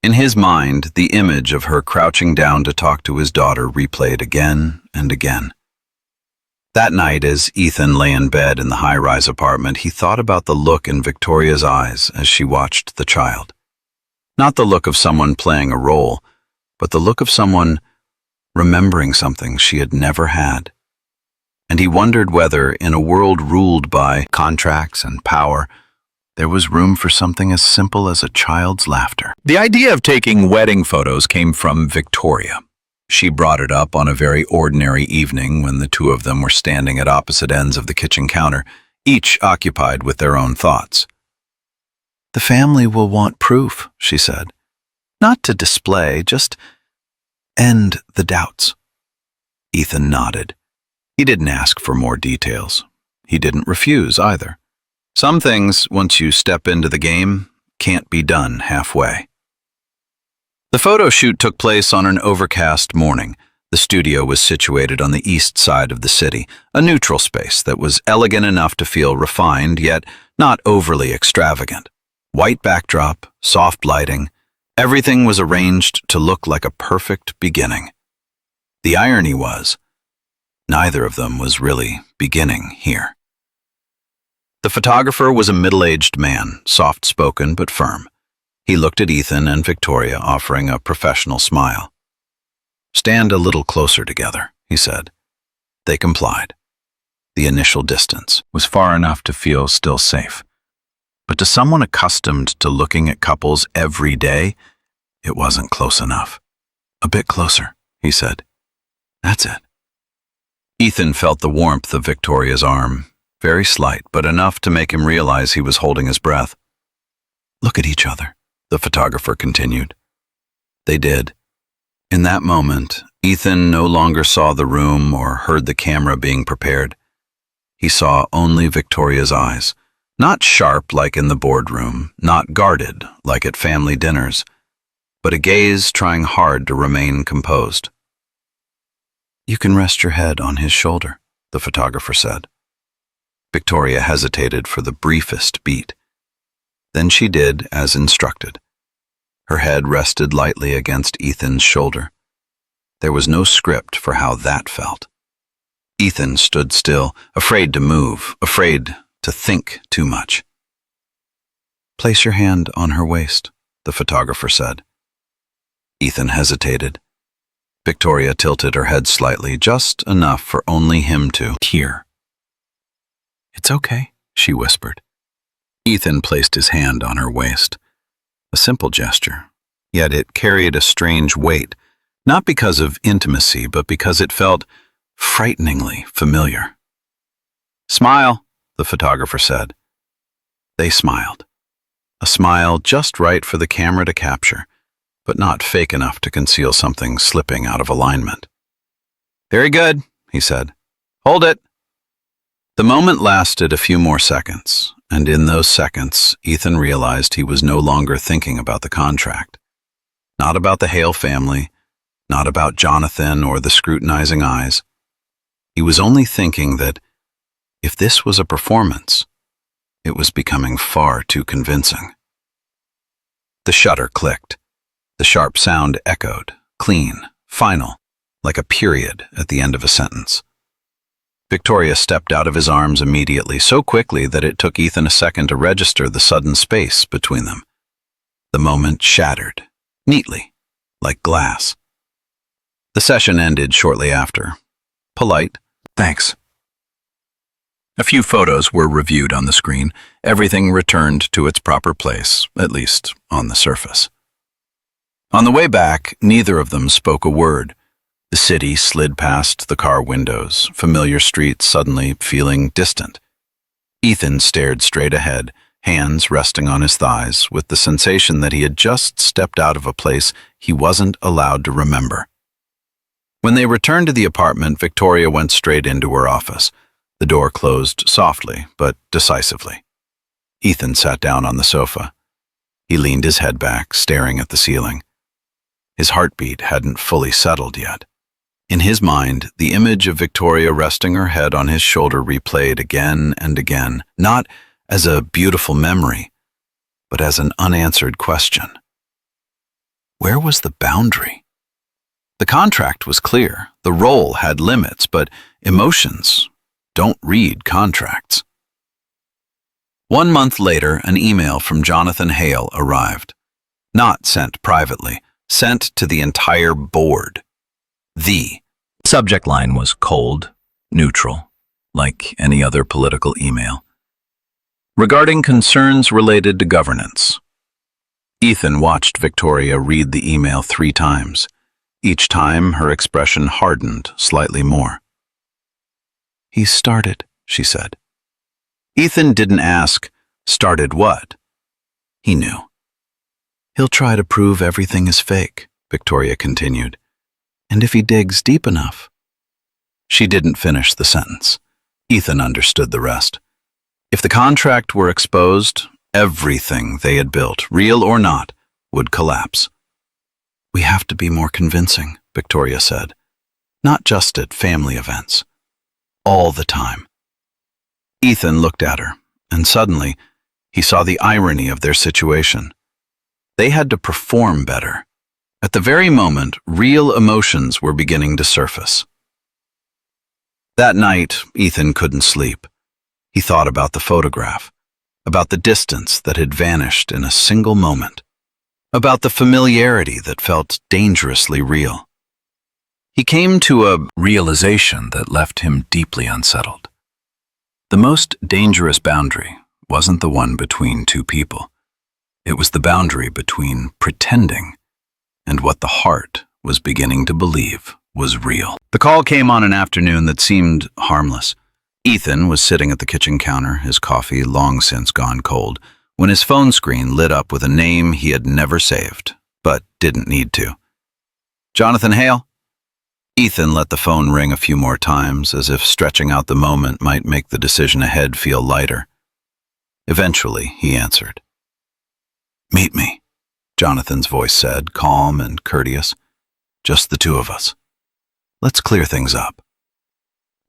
In his mind, the image of her crouching down to talk to his daughter replayed again and again. That night, as Ethan lay in bed in the high-rise apartment, he thought about the look in Victoria's eyes as she watched the child. Not the look of someone playing a role, but the look of someone remembering something she had never had. And he wondered whether, in a world ruled by contracts and power, there was room for something as simple as a child's laughter. The idea of taking wedding photos came from Victoria. She brought it up on a very ordinary evening when the two of them were standing at opposite ends of the kitchen counter, each occupied with their own thoughts. "The family will want proof," she said. "Not to display, just end the doubts." Ethan nodded. He didn't ask for more details. He didn't refuse either. Some things, once you step into the game, can't be done halfway. The photo shoot took place on an overcast morning. The studio was situated on the east side of the city, a neutral space that was elegant enough to feel refined, yet not overly extravagant. White backdrop, soft lighting, everything was arranged to look like a perfect beginning. The irony was, neither of them was really beginning here. The photographer was a middle-aged man, soft-spoken but firm. He looked at Ethan and Victoria, offering a professional smile. "Stand a little closer together," he said. They complied. The initial distance was far enough to feel still safe. But to someone accustomed to looking at couples every day, it wasn't close enough. "A bit closer," he said. "That's it." Ethan felt the warmth of Victoria's arm, very slight, but enough to make him realize he was holding his breath. "Look at each other," the photographer continued. They did. In that moment, Ethan no longer saw the room or heard the camera being prepared. He saw only Victoria's eyes, not sharp like in the boardroom, not guarded like at family dinners, but a gaze trying hard to remain composed. "You can rest your head on his shoulder," the photographer said. Victoria hesitated for the briefest beat. Then she did as instructed. Her head rested lightly against Ethan's shoulder. There was no script for how that felt. Ethan stood still, afraid to move, afraid to think too much. "Place your hand on her waist," the photographer said. Ethan hesitated. Victoria tilted her head slightly, just enough for only him to hear. "It's okay," she whispered. Ethan placed his hand on her waist. A simple gesture, yet it carried a strange weight, not because of intimacy, but because it felt frighteningly familiar. "Smile," the photographer said. They smiled. A smile just right for the camera to capture, but not fake enough to conceal something slipping out of alignment. "Very good," he said. "Hold it." The moment lasted a few more seconds, and in those seconds, Ethan realized he was no longer thinking about the contract. Not about the Hale family, not about Jonathan or the scrutinizing eyes. He was only thinking that if this was a performance, it was becoming far too convincing. The shutter clicked. The sharp sound echoed, clean, final, like a period at the end of a sentence. Victoria stepped out of his arms immediately, so quickly that it took Ethan a second to register the sudden space between them. The moment shattered, neatly, like glass. The session ended shortly after. Polite, "Thanks." A few photos were reviewed on the screen. Everything returned to its proper place, at least on the surface. On the way back, neither of them spoke a word. The city slid past the car windows, familiar streets suddenly feeling distant. Ethan stared straight ahead, hands resting on his thighs, with the sensation that he had just stepped out of a place he wasn't allowed to remember. When they returned to the apartment, Victoria went straight into her office. The door closed softly, but decisively. Ethan sat down on the sofa. He leaned his head back, staring at the ceiling. His heartbeat hadn't fully settled yet. In his mind, the image of Victoria resting her head on his shoulder replayed again and again, not as a beautiful memory, but as an unanswered question. Where was the boundary? The contract was clear, the role had limits, but emotions don't read contracts. 1 month later, an email from Jonathan Hale arrived. Not sent privately, sent to the entire board. The subject line was cold, neutral, like any other political email. Regarding concerns related to governance. Ethan watched Victoria read the email 3 times. Each time, her expression hardened slightly more. "He started," she said. Ethan didn't ask, "Started what?" He knew. "He'll try to prove everything is fake," Victoria continued. "And if he digs deep enough." She didn't finish the sentence. Ethan understood the rest. If the contract were exposed, everything they had built, real or not, would collapse. "We have to be more convincing," Victoria said. "Not just at family events. All the time." Ethan looked at her, and suddenly, he saw the irony of their situation. They had to perform better. At the very moment, real emotions were beginning to surface. That night, Ethan couldn't sleep. He thought about the photograph, about the distance that had vanished in a single moment, about the familiarity that felt dangerously real. He came to a realization that left him deeply unsettled. The most dangerous boundary wasn't the one between two people. It was the boundary between pretending and what the heart was beginning to believe was real. The call came on an afternoon that seemed harmless. Ethan was sitting at the kitchen counter, his coffee long since gone cold, when his phone screen lit up with a name he had never saved, but didn't need to. "Jonathan Hale?" Ethan let the phone ring a few more times, as if stretching out the moment might make the decision ahead feel lighter. Eventually, he answered. "Meet me," Jonathan's voice said, calm and courteous. "Just the two of us. Let's clear things up."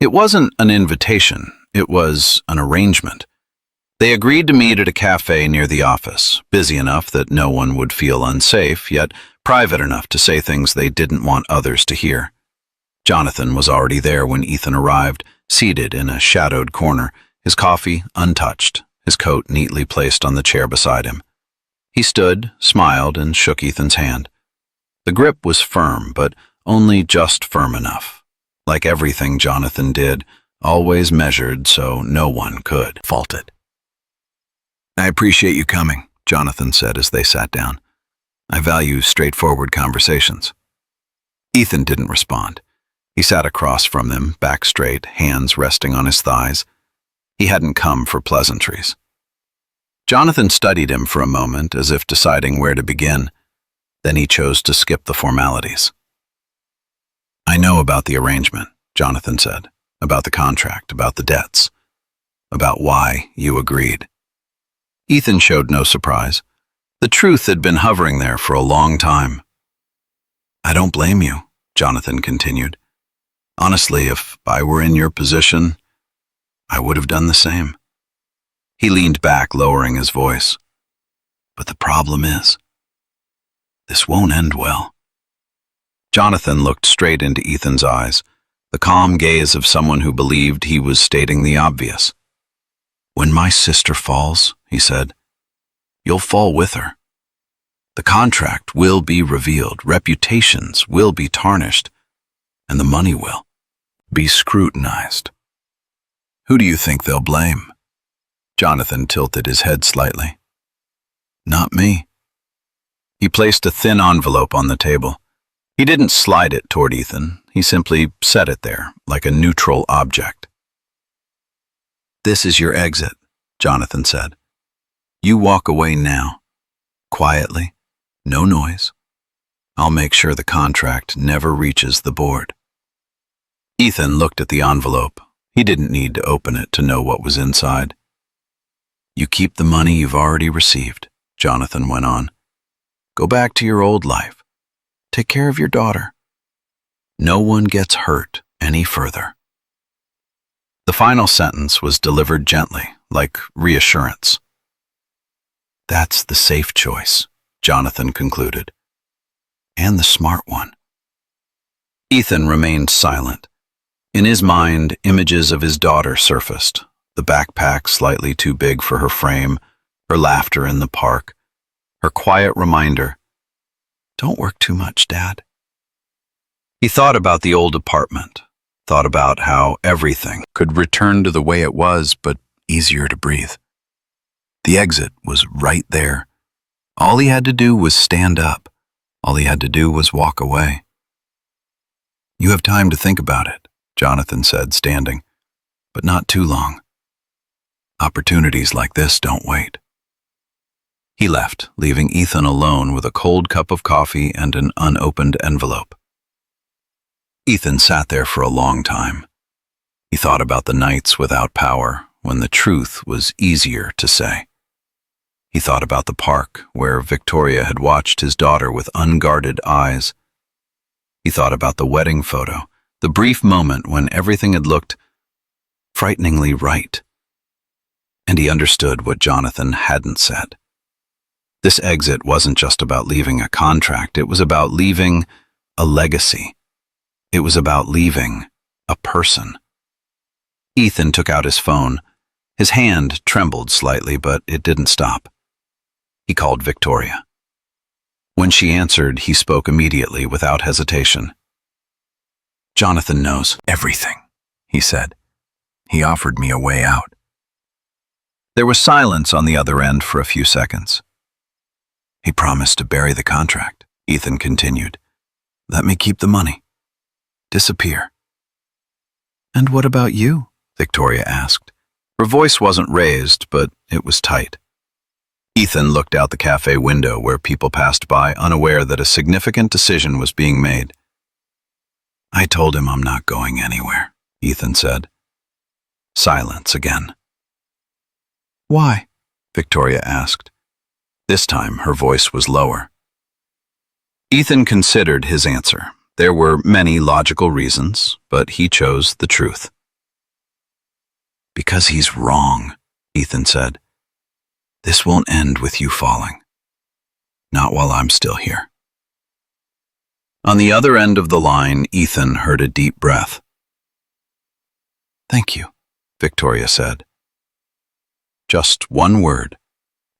It wasn't an invitation, it was an arrangement. They agreed to meet at a cafe near the office, busy enough that no one would feel unsafe, yet private enough to say things they didn't want others to hear. Jonathan was already there when Ethan arrived, seated in a shadowed corner, his coffee untouched, his coat neatly placed on the chair beside him. He stood, smiled, and shook Ethan's hand. The grip was firm, but only just firm enough. Like everything Jonathan did, always measured so no one could fault it. "I appreciate you coming," Jonathan said as they sat down. "I value straightforward conversations." Ethan didn't respond. He sat across from them, back straight, hands resting on his thighs. He hadn't come for pleasantries. Jonathan studied him for a moment, as if deciding where to begin. Then he chose to skip the formalities. "I know about the arrangement," Jonathan said, "about the contract, about the debts, about why you agreed." Ethan showed no surprise. The truth had been hovering there for a long time. "I don't blame you," Jonathan continued. "Honestly, if I were in your position, I would have done the same." He leaned back, lowering his voice. "But the problem is, this won't end well." Jonathan looked straight into Ethan's eyes, the calm gaze of someone who believed he was stating the obvious. "When my sister falls," he said, "you'll fall with her. The contract will be revealed, reputations will be tarnished, and the money will be scrutinized. Who do you think they'll blame?" Jonathan tilted his head slightly. "Not me." He placed a thin envelope on the table. He didn't slide it toward Ethan. He simply set it there, like a neutral object. "This is your exit," Jonathan said. "You walk away now. Quietly. No noise. I'll make sure the contract never reaches the board." Ethan looked at the envelope. He didn't need to open it to know what was inside. "You keep the money you've already received," Jonathan went on. "Go back to your old life. Take care of your daughter. No one gets hurt any further." The final sentence was delivered gently, like reassurance. "That's the safe choice," Jonathan concluded. "And the smart one." Ethan remained silent. In his mind, images of his daughter surfaced, the backpack slightly too big for her frame, her laughter in the park, her quiet reminder, "Don't work too much, Dad." He thought about the old apartment, thought about how everything could return to the way it was, but easier to breathe. The exit was right there. All he had to do was stand up. All he had to do was walk away. "You have time to think about it," Jonathan said, standing, "but not too long. Opportunities like this don't wait." He left, leaving Ethan alone with a cold cup of coffee and an unopened envelope. Ethan sat there for a long time. He thought about the nights without power, when the truth was easier to say. He thought about the park, where Victoria had watched his daughter with unguarded eyes. He thought about the wedding photo, the brief moment when everything had looked frighteningly right. And he understood what Jonathan hadn't said. This exit wasn't just about leaving a contract, it was about leaving a legacy. It was about leaving a person. Ethan took out his phone. His hand trembled slightly, but it didn't stop. He called Victoria. When she answered, he spoke immediately, without hesitation. "Jonathan knows everything," he said. "He offered me a way out." There was silence on the other end for a few seconds. "He promised to bury the contract," Ethan continued. "Let me keep the money. Disappear." "And what about you?" Victoria asked. Her voice wasn't raised, but it was tight. Ethan looked out the cafe window where people passed by, unaware that a significant decision was being made. "I told him I'm not going anywhere," Ethan said. Silence again. "Why?" Victoria asked. This time her voice was lower. Ethan considered his answer. There were many logical reasons, but he chose the truth. "Because he's wrong," Ethan said. "This won't end with you falling. Not while I'm still here." On the other end of the line, Ethan heard a deep breath. "Thank you," Victoria said. Just one word,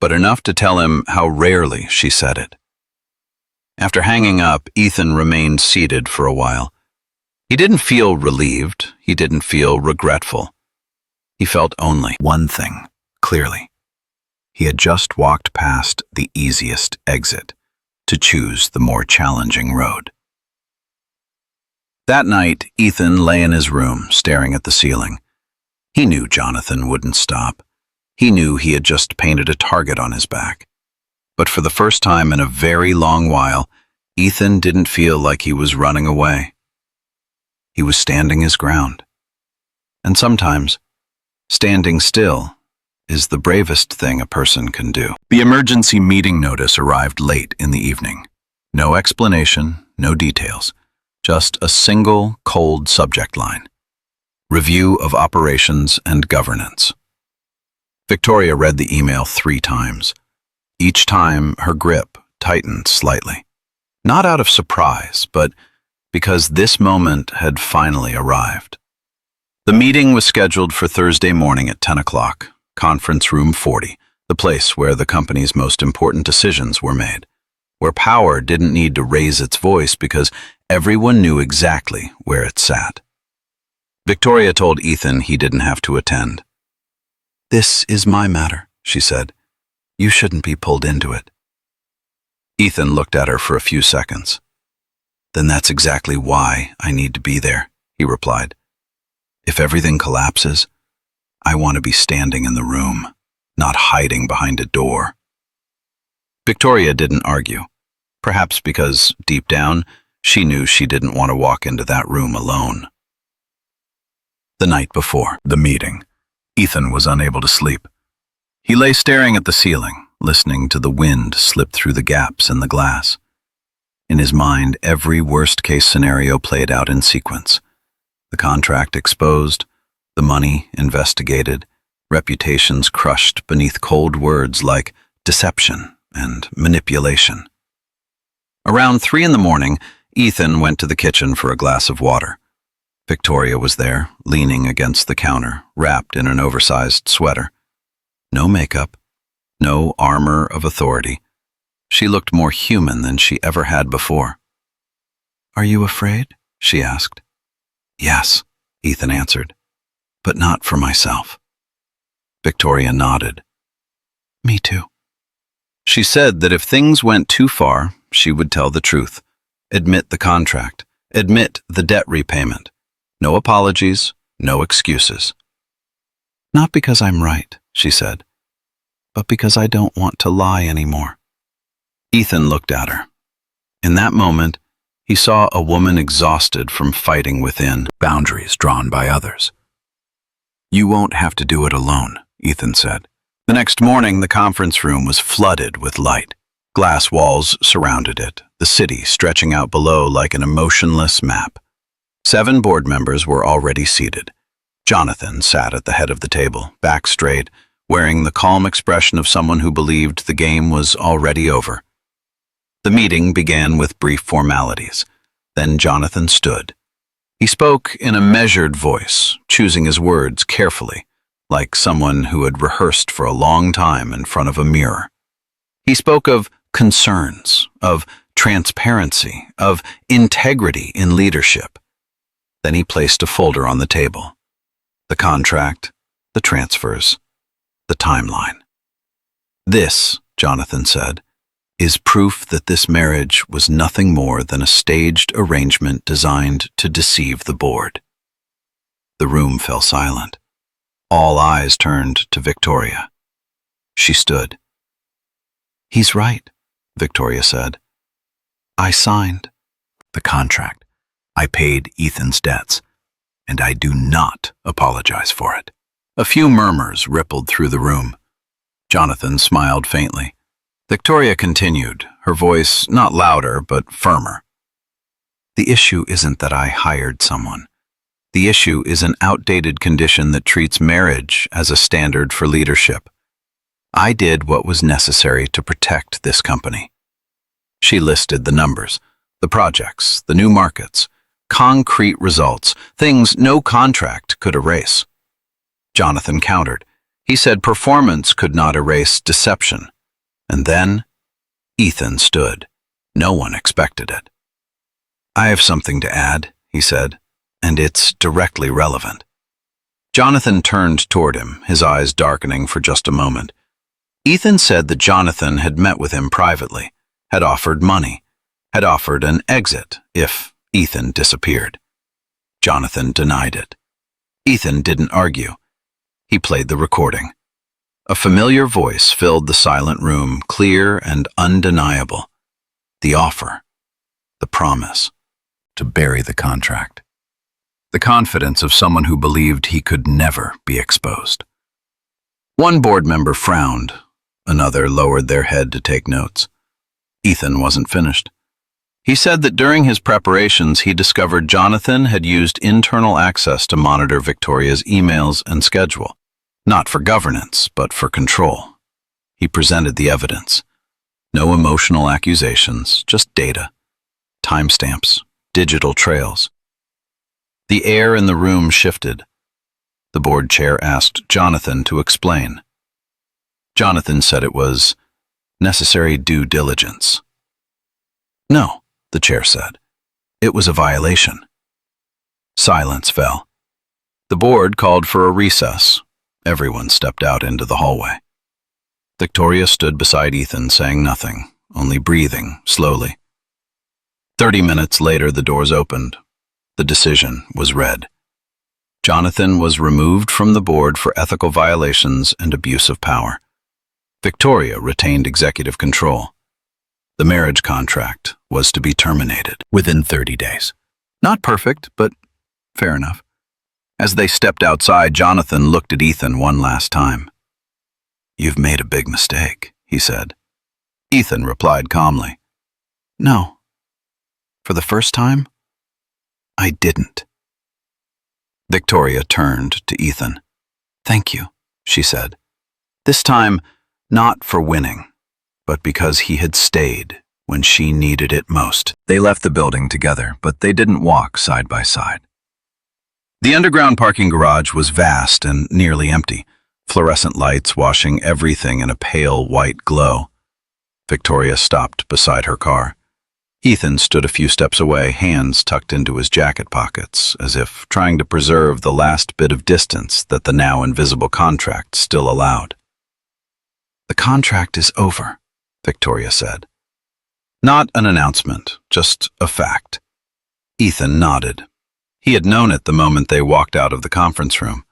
but enough to tell him how rarely she said it. After hanging up, Ethan remained seated for a while. He didn't feel relieved. He didn't feel regretful. He felt only one thing, clearly. He had just walked past the easiest exit to choose the more challenging road. That night, Ethan lay in his room, staring at the ceiling. He knew Jonathan wouldn't stop. He knew he had just painted a target on his back. But for the first time in a very long while, Ethan didn't feel like he was running away. He was standing his ground. And sometimes, standing still is the bravest thing a person can do. The emergency meeting notice arrived late in the evening. No explanation, no details, just a single cold subject line. Review of operations and governance. Victoria read the email 3 times. Each time, her grip tightened slightly. Not out of surprise, but because this moment had finally arrived. The meeting was scheduled for Thursday morning at 10 o'clock, conference room 40, the place where the company's most important decisions were made, where power didn't need to raise its voice because everyone knew exactly where it sat. Victoria told Ethan he didn't have to attend. "This is my matter," she said. "You shouldn't be pulled into it." Ethan looked at her for a few seconds. "Then that's exactly why I need to be there," he replied. "If everything collapses, I want to be standing in the room, not hiding behind a door." Victoria didn't argue, perhaps because, deep down, she knew she didn't want to walk into that room alone. The night before the meeting, Ethan was unable to sleep. He lay staring at the ceiling, listening to the wind slip through the gaps in the glass. In his mind, every worst-case scenario played out in sequence. The contract exposed, the money investigated, reputations crushed beneath cold words like deception and manipulation. Around 3 in the morning, Ethan went to the kitchen for a glass of water. Victoria was there, leaning against the counter, wrapped in an oversized sweater. No makeup, no armor of authority. She looked more human than she ever had before. "Are you afraid?" she asked. "Yes," Ethan answered, "but not for myself." Victoria nodded. "Me too." She said that if things went too far, she would tell the truth, admit the contract, admit the debt repayment. No apologies, no excuses. "Not because I'm right," she said, "but because I don't want to lie anymore." Ethan looked at her. In that moment, he saw a woman exhausted from fighting within boundaries drawn by others. "You won't have to do it alone," Ethan said. The next morning, the conference room was flooded with light. Glass walls surrounded it, the city stretching out below like an emotionless map. 7 board members were already seated. Jonathan sat at the head of the table, back straight, wearing the calm expression of someone who believed the game was already over. The meeting began with brief formalities. Then Jonathan stood. He spoke in a measured voice, choosing his words carefully, like someone who had rehearsed for a long time in front of a mirror. He spoke of concerns, of transparency, of integrity in leadership. Then he placed a folder on the table. The contract, the transfers, the timeline. "This," Jonathan said, "is proof that this marriage was nothing more than a staged arrangement designed to deceive the board." The room fell silent. All eyes turned to Victoria. She stood. "He's right," Victoria said. "I signed the contract. I paid Ethan's debts, and I do not apologize for it." A few murmurs rippled through the room. Jonathan smiled faintly. Victoria continued, her voice not louder but firmer. "The issue isn't that I hired someone. The issue is an outdated condition that treats marriage as a standard for leadership. I did what was necessary to protect this company." She listed the numbers, the projects, the new markets, concrete results, things no contract could erase. Jonathan countered. He said performance could not erase deception. And then Ethan stood. No one expected it. "I have something to add," he said, "and it's directly relevant." Jonathan turned toward him, his eyes darkening for just a moment. Ethan said that Jonathan had met with him privately, had offered money, had offered an exit if Ethan disappeared. Jonathan denied it. Ethan didn't argue. He played the recording. A familiar voice filled the silent room, clear and undeniable. The offer. The promise. To bury the contract. The confidence of someone who believed he could never be exposed. One board member frowned. Another lowered their head to take notes. Ethan wasn't finished. He said that during his preparations he discovered Jonathan had used internal access to monitor Victoria's emails and schedule, not for governance, but for control. He presented the evidence. No emotional accusations, just data, timestamps, digital trails. The air in the room shifted. The board chair asked Jonathan to explain. Jonathan said it was necessary due diligence. "No," the chair said. "It was a violation." Silence fell. The board called for a recess. Everyone stepped out into the hallway. Victoria stood beside Ethan, saying nothing, only breathing slowly. 30 minutes later, the doors opened. The decision was read. Jonathan was removed from the board for ethical violations and abuse of power. Victoria retained executive control. The marriage contract was to be terminated within 30 days. Not perfect, but fair enough. As they stepped outside, Jonathan looked at Ethan one last time. "You've made a big mistake," he said. Ethan replied calmly, "No. For the first time, I didn't." Victoria turned to Ethan. "Thank you," she said. This time, not for winning, but because he had stayed when she needed it most. They left the building together, but they didn't walk side by side. The underground parking garage was vast and nearly empty, fluorescent lights washing everything in a pale white glow. Victoria stopped beside her car. Ethan stood a few steps away, hands tucked into his jacket pockets, as if trying to preserve the last bit of distance that the now invisible contract still allowed. "The contract is over," Victoria said. Not an announcement, just a fact. Ethan nodded. He had known it the moment they walked out of the conference room.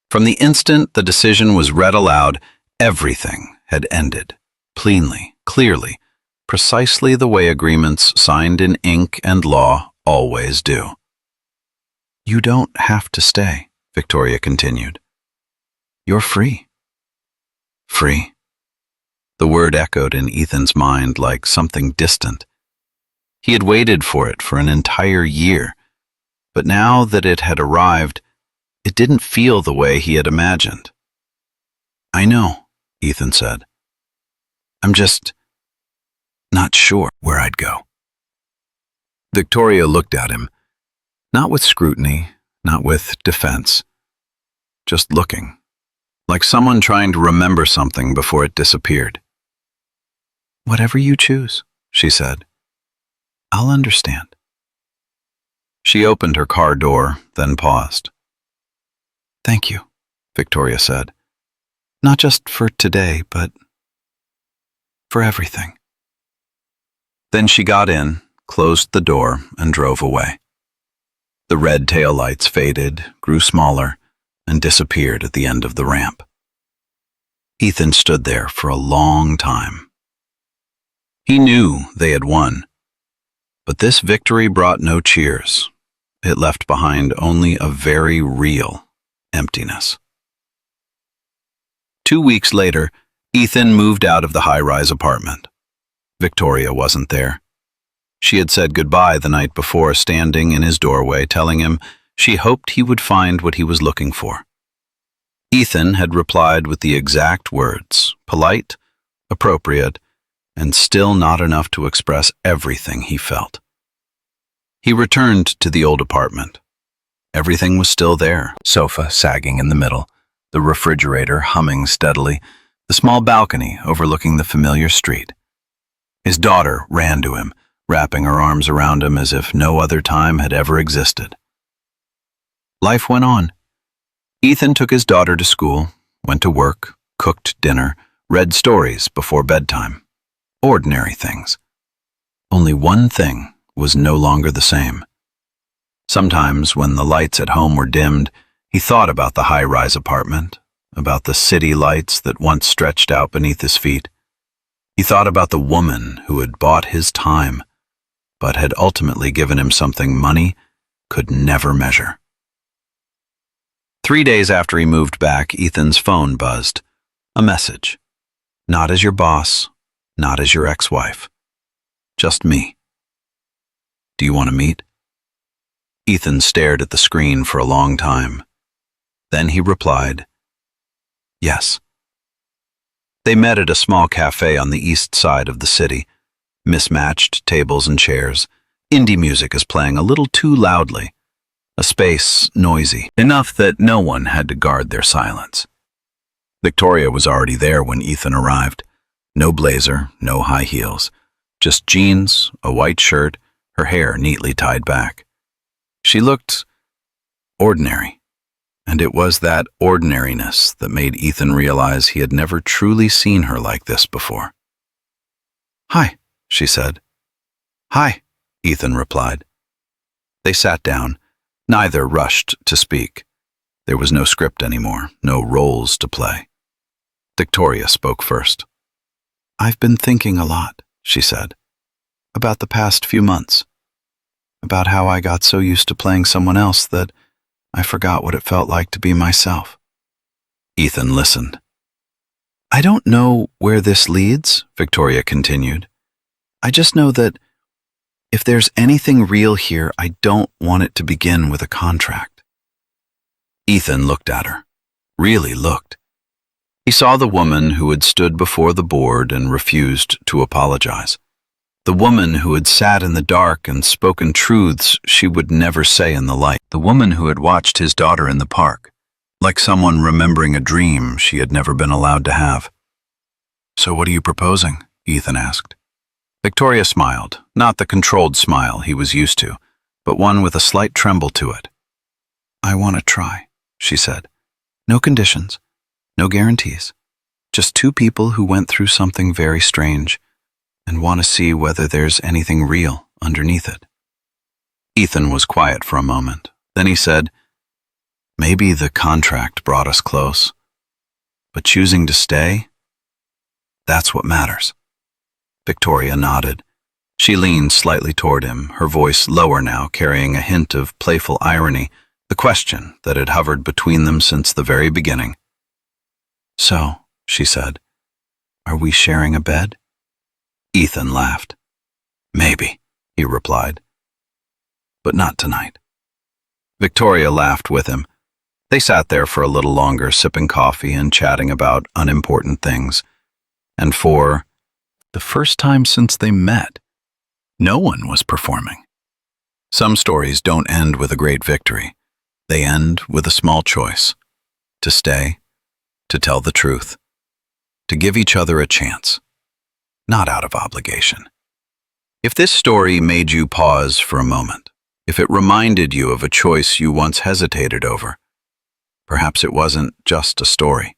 From the instant the decision was read aloud, everything had ended, cleanly, clearly, precisely the way agreements signed in ink and law always do. "You don't have to stay," Victoria continued. "You're free." Free? The word echoed in Ethan's mind like something distant. He had waited for it for an entire year, but now that it had arrived, it didn't feel the way he had imagined. "I know," Ethan said. "I'm just not sure where I'd go." Victoria looked at him, not with scrutiny, not with defense, just looking, like someone trying to remember something before it disappeared. "Whatever you choose," she said. "I'll understand." She opened her car door, then paused. "Thank you," Victoria said. "Not just for today, but for everything." Then she got in, closed the door, and drove away. The red taillights faded, grew smaller, and disappeared at the end of the ramp. Ethan stood there for a long time. He knew they had won, but this victory brought no cheers. It left behind only a very real emptiness. 2 weeks later, Ethan moved out of the high-rise apartment. Victoria wasn't there. She had said goodbye the night before, standing in his doorway, telling him she hoped he would find what he was looking for. Ethan had replied with the exact words, polite, appropriate, and still not enough to express everything he felt. He returned to the old apartment. Everything was still there, sofa sagging in the middle, the refrigerator humming steadily, the small balcony overlooking the familiar street. His daughter ran to him, wrapping her arms around him as if no other time had ever existed. Life went on. Ethan took his daughter to school, went to work, cooked dinner, read stories before bedtime. Ordinary things. Only one thing was no longer the same. Sometimes, when the lights at home were dimmed, he thought about the high-rise apartment, about the city lights that once stretched out beneath his feet. He thought about the woman who had bought his time, but had ultimately given him something money could never measure. 3 days after he moved back, Ethan's phone buzzed. A message. Not as your boss, not as your ex-wife. Just me. Do you want to meet? Ethan stared at the screen for a long time. Then he replied, yes. They met at a small cafe on the east side of the city. Mismatched tables and chairs. Indie music is playing a little too loudly. A space noisy, enough that no one had to guard their silence. Victoria was already there when Ethan arrived. No blazer, no high heels. Just jeans, a white shirt, her hair neatly tied back. She looked ordinary, and it was that ordinariness that made Ethan realize he had never truly seen her like this before. Hi, she said. Hi, Ethan replied. They sat down. Neither rushed to speak. There was no script anymore, no roles to play. Victoria spoke first. I've been thinking a lot, she said, about the past few months, about how I got so used to playing someone else that I forgot what it felt like to be myself. Ethan listened. I don't know where this leads, Victoria continued. I just know that if there's anything real here, I don't want it to begin with a contract. Ethan looked at her, really looked. He saw the woman who had stood before the board and refused to apologize. The woman who had sat in the dark and spoken truths she would never say in the light. The woman who had watched his daughter in the park, like someone remembering a dream she had never been allowed to have. So what are you proposing? Ethan asked. Victoria smiled, not the controlled smile he was used to, but one with a slight tremble to it. I want to try, she said. No conditions, no guarantees. Just two people who went through something very strange and want to see whether there's anything real underneath it. Ethan was quiet for a moment. Then he said, maybe the contract brought us close, but choosing to stay, that's what matters. Victoria nodded. She leaned slightly toward him, her voice lower now, carrying a hint of playful irony, the question that had hovered between them since the very beginning. So, she said, are we sharing a bed? Ethan laughed. Maybe, he replied. But not tonight. Victoria laughed with him. They sat there for a little longer, sipping coffee and chatting about unimportant things. And for the first time since they met, no one was performing. Some stories don't end with a great victory. They end with a small choice. To stay, to tell the truth, to give each other a chance, not out of obligation. If this story made you pause for a moment, if it reminded you of a choice you once hesitated over, perhaps it wasn't just a story.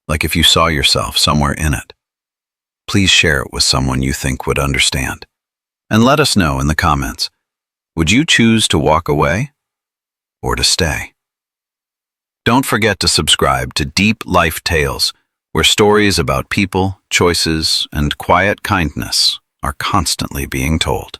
Like if you saw yourself somewhere in it, please share it with someone you think would understand. And let us know in the comments, would you choose to walk away or to stay? Don't forget to subscribe to Deep Life Tales, where stories about people, choices, and quiet kindness are constantly being told.